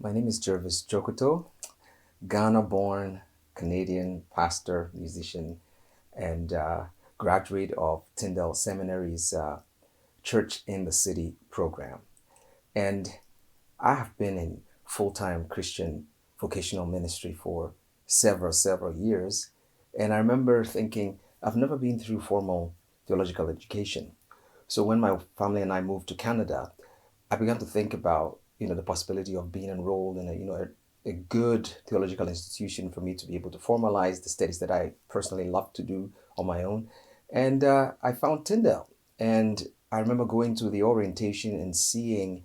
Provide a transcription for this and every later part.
My name is Jervis Djokoto, Ghana-born Canadian pastor, musician, and graduate of Tyndale Seminary's Church in the City program. And I have been in full-time Christian vocational ministry for several years. And I remember thinking, I've never been through formal theological education. So when my family and I moved to Canada, I began to think about, the possibility of being enrolled in a good theological institution for me to be able to formalize the studies that I personally love to do on my own. And I found Tyndale. And I remember going to the orientation and seeing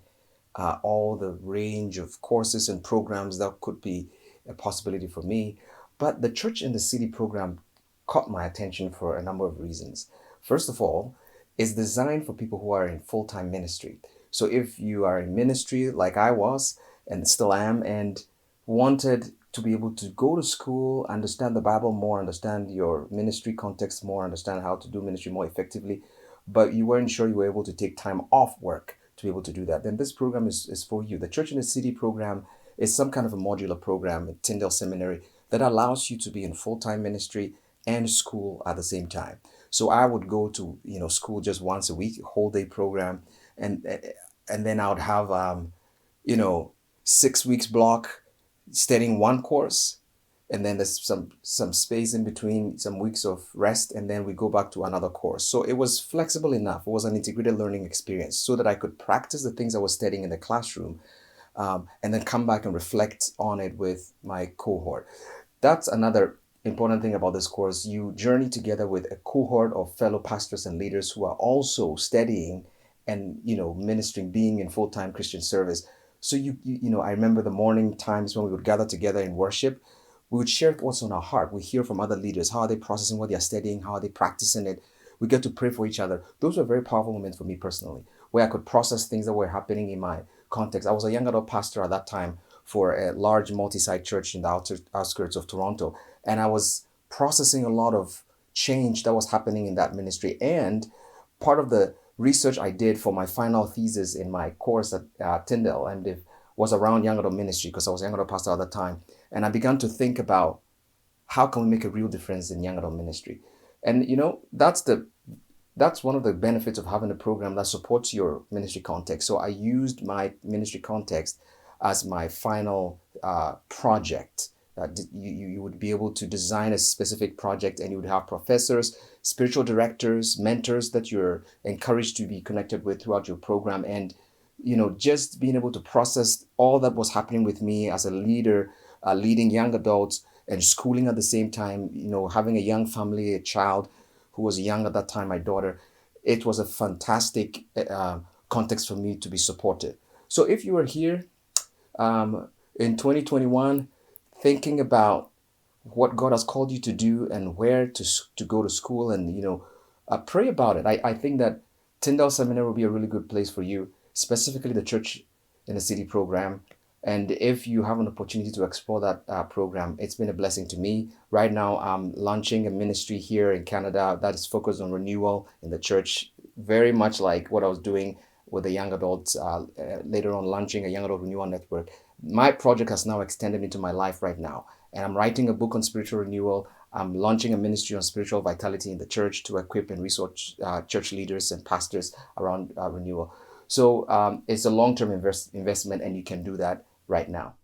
all the range of courses and programs that could be a possibility for me. But the Church in the City program caught my attention for a number of reasons. First of all, it's designed for people who are in full time ministry. So if you are in ministry like I was and still am, and wanted to be able to go to school, understand the Bible more, understand your ministry context more, understand how to do ministry more effectively, but you weren't sure you were able to take time off work to be able to do that, then this program is for you. The Church in the City program is some kind of a modular program at Tyndale Seminary that allows you to be in full-time ministry and school at the same time. So I would go to school just once a week, whole day program, and and then I would have you know 6 weeks block studying one course, and then there's some space in between, some weeks of rest, and then we go back to another course. So it was flexible enough. It was an integrated learning experience so that I could practice the things I was studying in the classroom, and then come back and reflect on it with my cohort. That's another important thing about this course. You journey together with a cohort of fellow pastors and leaders who are also studying and ministering, being in full-time Christian service. So I remember the morning times when we would gather together in worship. We would share what's on our heart. We hear from other leaders. How are they processing what they're studying? How are they practicing it? We get to pray for each other. Those were very powerful moments for me personally, where I could process things that were happening in my context. I was a young adult pastor at that time for a large multi-site church in the outskirts of Toronto. And I was processing a lot of change that was happening in that ministry. And part of the research I did for my final thesis in my course at Tyndale, and it was around young adult ministry because I was a young adult pastor at the time. And I began to think about how can we make a real difference in young adult ministry. And that's one of the benefits of having a program that supports your ministry context. So I used my ministry context as my final project. You would be able to design a specific project, and you would have professors, spiritual directors, mentors that you're encouraged to be connected with throughout your program. And just being able to process all that was happening with me as a leader, leading young adults and schooling at the same time, having a young family, a child who was young at that time, my daughter. It was a fantastic context for me to be supported. So if you are here in 2021 thinking about what God has called you to do and where to go to school, and pray about it. I think that Tyndale Seminary will be a really good place for you, specifically the Church in the City program. And if you have an opportunity to explore that program, it's been a blessing to me. Right now, I'm launching a ministry here in Canada that is focused on renewal in the church, very much like what I was doing with the young adults, later on launching a young adult renewal network. My project has now extended into my life right now. And I'm writing a book on spiritual renewal. I'm launching a ministry on spiritual vitality in the church to equip and resource church leaders and pastors around renewal. So it's a long-term investment, and you can do that right now.